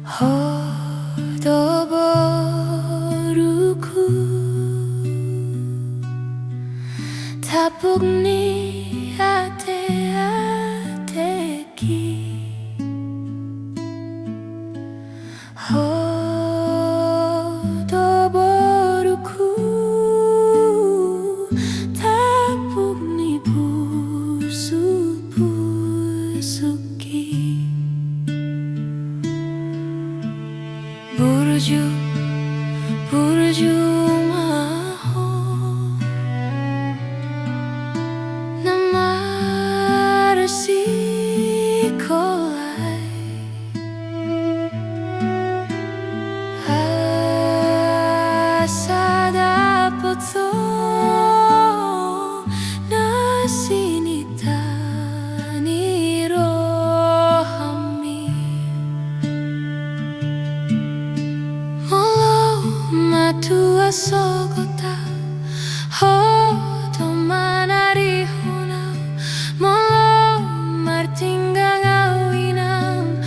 Hodoboruku Tapugni ate-ateki Hodoboruku Tapugni pusu-pusuki Burju maho namarsi kolai asa dapat so nasinita ni rohami Matua sogota hodo manari hona molo martinggang awinam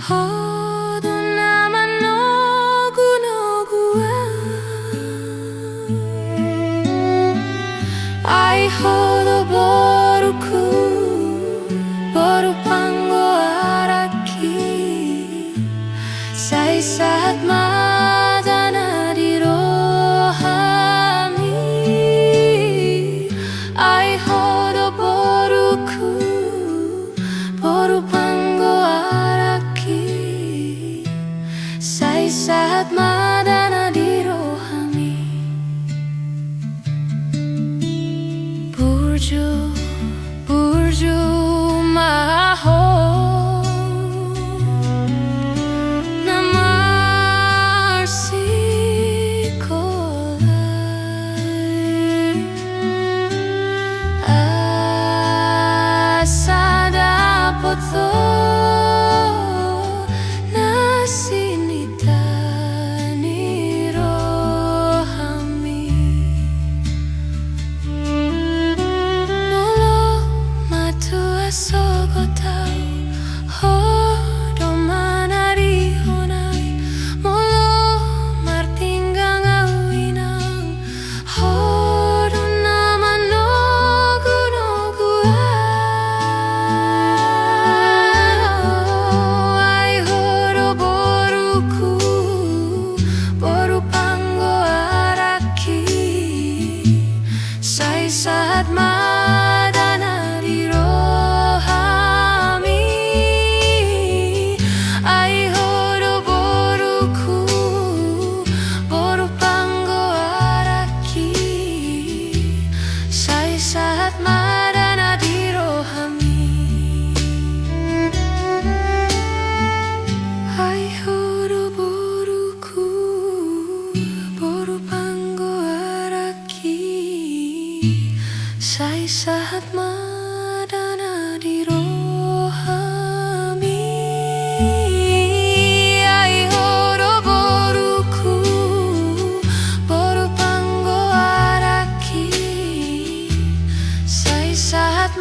hodo naman nogu-nogua ai hodo boruku boru pango araki sai saat saat madana di rohami burju maho namarsi kolai asa dapat so nasinita sogota hodo manari honai molo martinggang awinang hodo naman nogu-nogua ai hodo boruku boru pango araki sai saat madana di saat madana di rohami ai hodoboruku boru pango araki sai saat madana di rohami ai hodoboruku boru pango araki saat